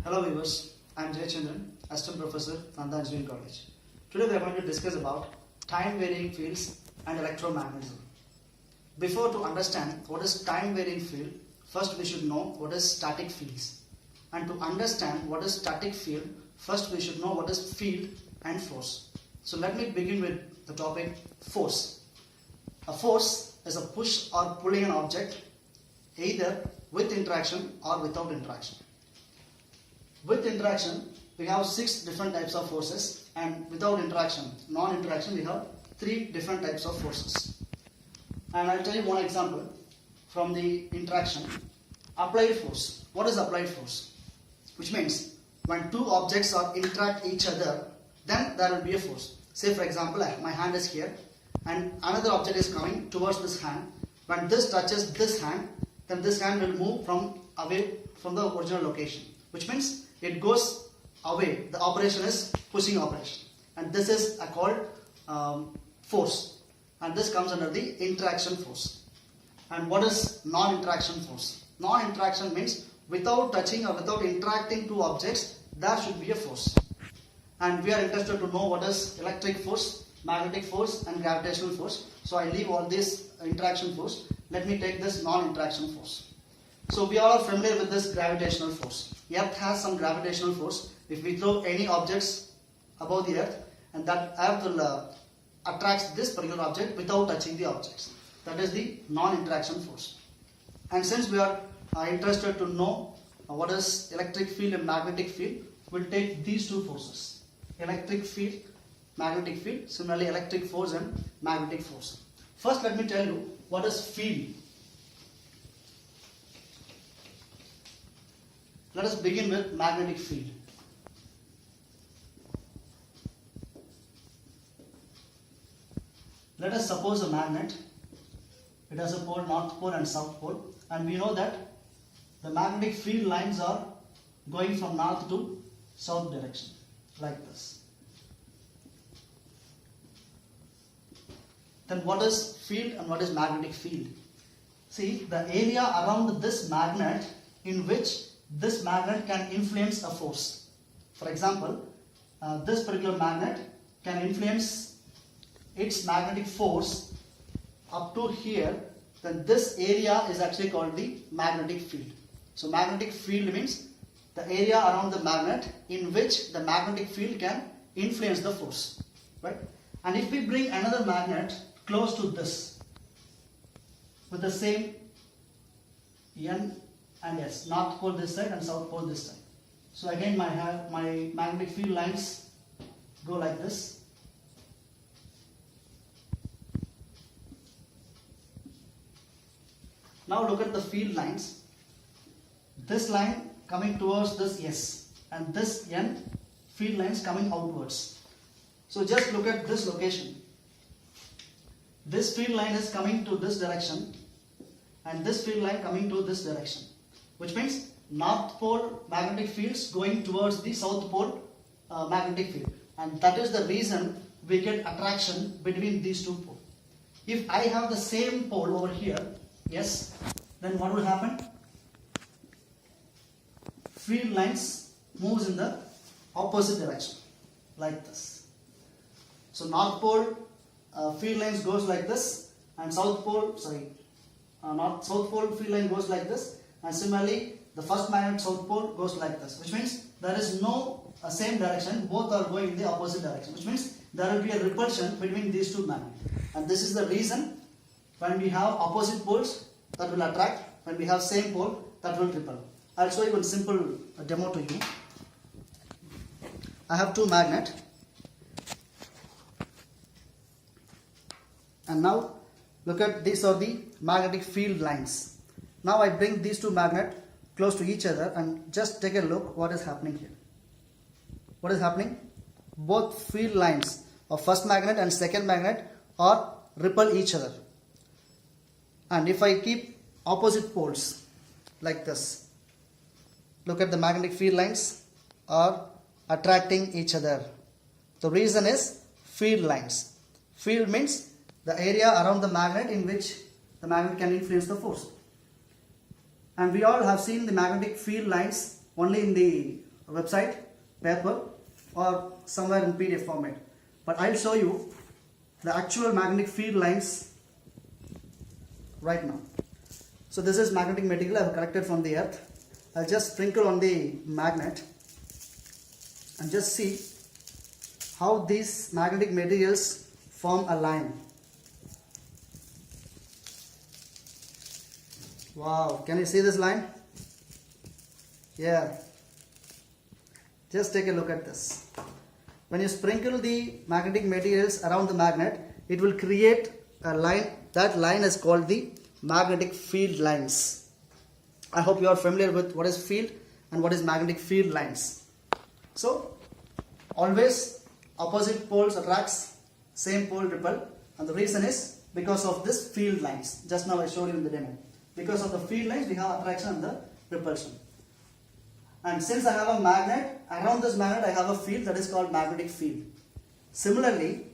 Hello viewers, I am Jayachandran, Assistant Professor, Nanda Engineering College. Today we are going to discuss about time varying fields and electromagnetism. Before to understand what is time varying field, first we should know what is static fields. And to understand what is static field, first we should know what is field and force. So let me begin with the topic force. A force is a push or pulling an object either with interaction or without interaction. With interaction, we have 6 different types of forces, and without interaction, non-interaction, we have 3 different types of forces. And I'll tell you one example from the interaction. Applied force. What is applied force? Which means when 2 objects are interact each other, then there will be a force. Say for example, my hand is here and another object is coming towards this hand. When this touches this hand, then this hand will move from away from the original location. Which means it goes away. The operation is pushing operation, and this is called force, and this comes under the interaction force. And what is non-interaction force? Non-interaction means without touching or without interacting 2 objects, there should be a force. And we are interested to know what is electric force, magnetic force and gravitational force. So I leave all this interaction force. Let me take this non-interaction force. So we are all familiar with this gravitational force. Earth has some gravitational force. If we throw any objects above the earth, and that earth will attract this particular object without touching the objects. That is the non-interaction force. And since we are interested to know what is electric field and magnetic field, we'll take these 2 forces. Electric field, magnetic field, similarly electric force and magnetic force. First let me tell you what is field. Let us begin with magnetic field. Let us suppose a magnet. It has a pole, north pole and south pole, and we know that the magnetic field lines are going from north to south direction, like this. Then what is field and what is magnetic field? See, the area around this magnet in which this magnet can influence a force. For example, this particular magnet can influence its magnetic force up to here, then this area is actually called the magnetic field. So magnetic field means the area around the magnet in which the magnetic field can influence the force, right? And if we bring another magnet close to this with the same N and S, north pole this side and south pole this side. So again my magnetic field lines go like this. Now look at the field lines. This line coming towards this S and this N, field lines coming outwards. So just look at this location. This field line is coming to this direction and this field line coming to this direction. Which means north pole magnetic fields going towards the south pole magnetic field, and that is the reason we get attraction between these 2 poles. If I have the same pole over here, yes, then what will happen? Field lines moves in the opposite direction, like this. So north pole field lines goes like this, and south pole south pole field line goes like this. And similarly, the first magnet south pole goes like this, which means there is no same direction, both are going in the opposite direction, which means there will be a repulsion between these 2 magnets. And this is the reason when we have opposite poles that will attract, when we have same pole that will repel. I'll show you one simple demo to you. I have 2 magnets, and now look at these are the magnetic field lines. Now I bring these 2 magnets close to each other and just take a look what is happening here. What is happening? Both field lines of first magnet and second magnet are repel each other. And if I keep opposite poles like this, look at the magnetic field lines are attracting each other. The reason is field lines. Field means the area around the magnet in which the magnet can influence the force. And we all have seen the magnetic field lines only in the website, paper, or somewhere in PDF format. But I'll show you the actual magnetic field lines right now. So this is magnetic material I have collected from the earth. I'll just sprinkle on the magnet and just see how these magnetic materials form a line. Wow, can you see this line? Yeah. Just take a look at this. When you sprinkle the magnetic materials around the magnet, it will create a line. That line is called the magnetic field lines. I hope you are familiar with what is field and what is magnetic field lines. So, always opposite poles attracts, same pole repel, and the reason is because of this field lines. Just now I showed you in the demo. Because of the field lines, we have attraction and the repulsion. And since I have a magnet, around this magnet I have a field that is called magnetic field. Similarly,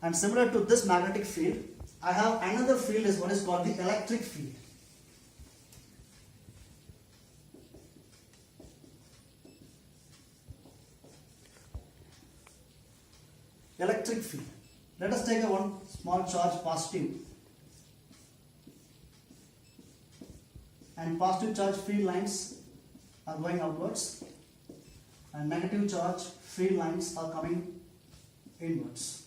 and similar to this magnetic field, I have another field is what is called the electric field. Electric field. Let us take one small charge positive. And positive charge field lines are going outwards, and negative charge field lines are coming inwards.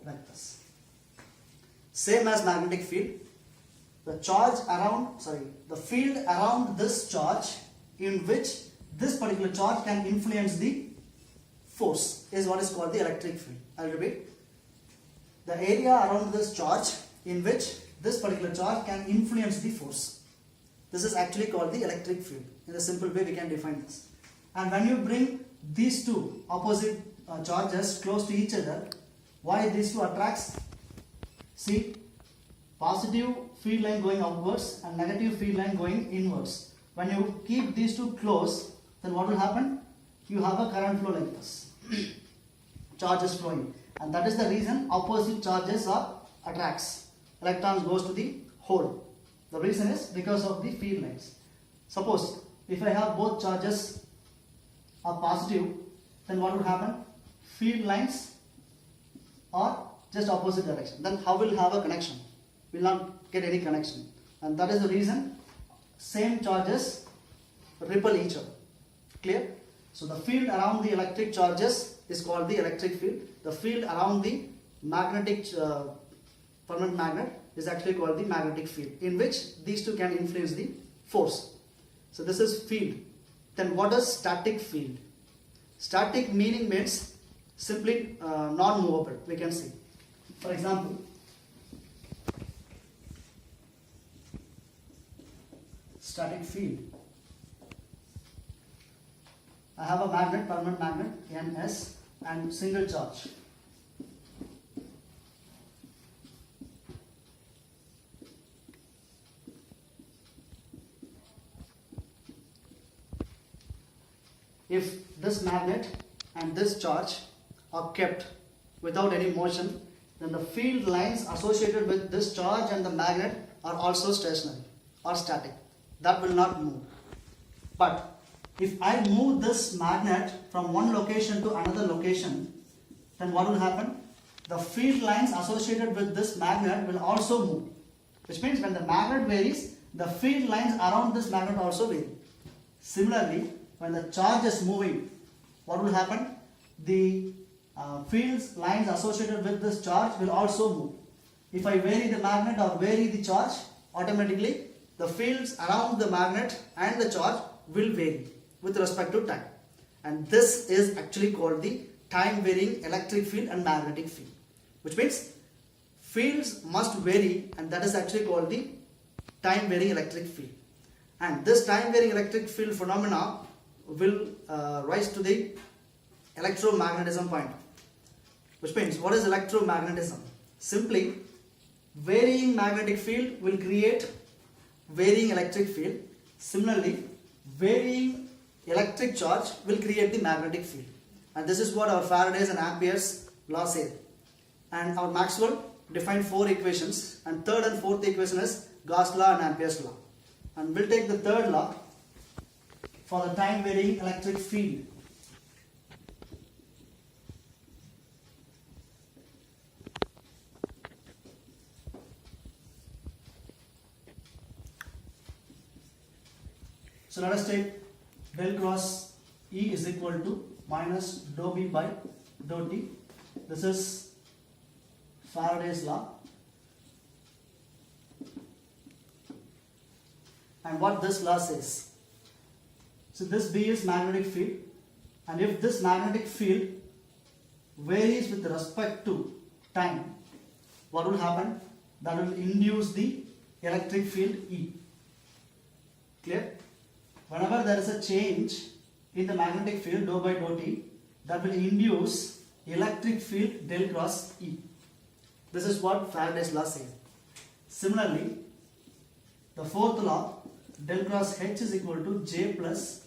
Like this. Same as magnetic field. The field around this charge in which this particular charge can influence the force is what is called the electric field. I'll repeat. The area around this charge in which this particular charge can influence the force. This is actually called the electric field. In a simple way we can define this. And when you bring these two opposite charges close to each other, why these two attracts? See, positive field line going outwards and negative field line going inwards. When you keep these two close, then what will happen? You have a current flow like this. Charges flowing. And that is the reason opposite charges are attracts. Electrons goes to the hole. The reason is because of the field lines. Suppose if I have both charges are positive, then what will happen? Field lines are just opposite direction. Then how will have a connection? Will not get any connection. And that is the reason same charges repel each other. Clear? So the field around the electric charges is called the electric field. The field around the magnetic permanent magnet is actually called the magnetic field, in which these two can influence the force. So this is field. Then what is static field? Static meaning means simply non-movable, we can see. For example, static field. I have a magnet, permanent magnet, NS, and single charge. If this magnet and this charge are kept without any motion, then the field lines associated with this charge and the magnet are also stationary or static. That will not move. But if I move this magnet from one location to another location, then what will happen? The field lines associated with this magnet will also move. Which means when the magnet varies, the field lines around this magnet also vary. Similarly, when the charge is moving, what will happen? The field lines associated with this charge will also move. If I vary the magnet or vary the charge, automatically the fields around the magnet and the charge will vary with respect to time. And this is actually called the time varying electric field and magnetic field. Which means fields must vary, and that is actually called the time varying electric field. And this time varying electric field phenomena will rise to the electromagnetism point. Which means, what is electromagnetism? Simply, varying magnetic field will create varying electric field. Similarly, varying electric charge will create the magnetic field. And this is what our Faraday's and Ampere's law say. And our Maxwell defined 4 equations, and third and fourth equation is Gauss law and Ampere's law. And we'll take the third law for the time varying electric field. So let us take del cross E is equal to minus dou B by dou T. This is Faraday's law. And what this law says. So this B is magnetic field, and if this magnetic field varies with respect to time, what will happen? That will induce the electric field E. Clear? Whenever there is a change in the magnetic field dou by dou T, that will induce electric field del cross E. This is what Faraday's law says. Similarly, the fourth law, del cross H is equal to J plus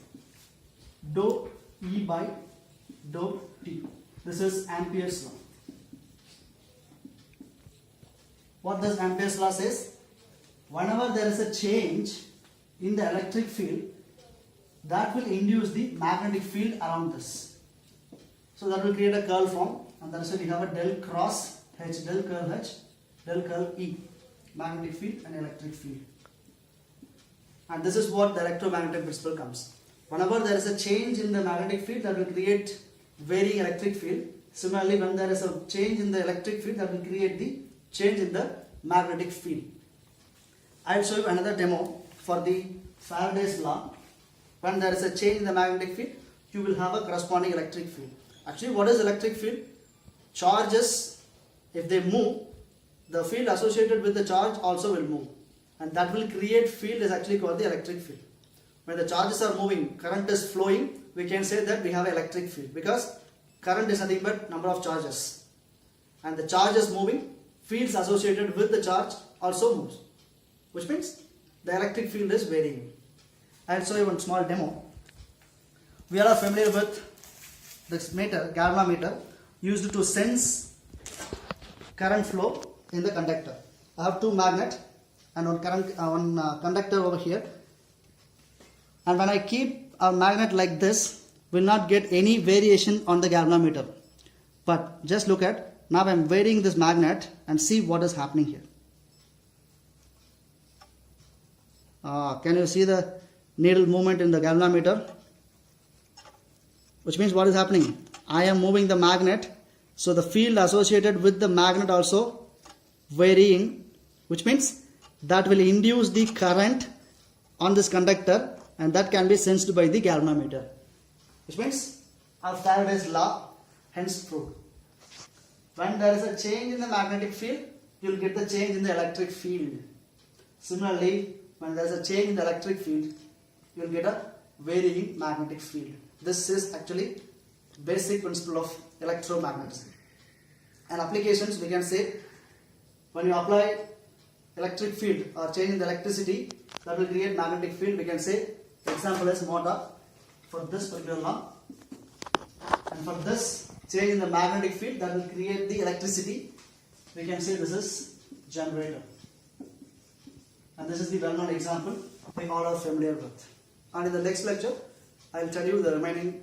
dou E by dou T. This is Ampere's law. What does Ampere's law says? Whenever there is a change in the electric field, that will induce the magnetic field around this. So that will create a curl form, and that's why we have a del cross H, del curl E, magnetic field and electric field. And this is what the electromagnetic principle comes. Whenever there is a change in the magnetic field, that will create varying electric field. Similarly, when there is a change in the electric field, that will create the change in the magnetic field. I will show you another demo for the Faraday's law. When there is a change in the magnetic field, you will have a corresponding electric field. Actually, what is electric field? Charges, if they move, the field associated with the charge also will move. And that will create field is actually called the electric field. When the charges are moving, current is flowing, we can say that we have an electric field, because current is nothing but number of charges. And the charge is moving, fields associated with the charge also moves. Which means the electric field is varying. I will show you one small demo. We are familiar with this meter, galvanometer, used to sense current flow in the conductor. I have two magnets and one conductor over here. And when I keep a magnet like this, will not get any variation on the galvanometer. But just look at, now I am varying this magnet and see what is happening here. Can you see the needle movement in the galvanometer? Which means what is happening? I am moving the magnet, so the field associated with the magnet also varying, which means that will induce the current on this conductor, and that can be sensed by the galvanometer. Which means our Faraday's law hence proved. When there is a change in the magnetic field, you will get the change in the electric field. Similarly, when there is a change in the electric field, you will get a varying magnetic field. This is actually basic principle of electromagnetism. And applications, we can say, when you apply electric field or change in the electricity, that will create magnetic field. We can say, example is motor for this particular law. And for this change in the magnetic field, that will create the electricity. We can say this is generator. And this is the well-known example we all are familiar with. And in the next lecture, I will tell you the remaining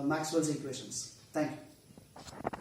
Maxwell's equations. Thank you.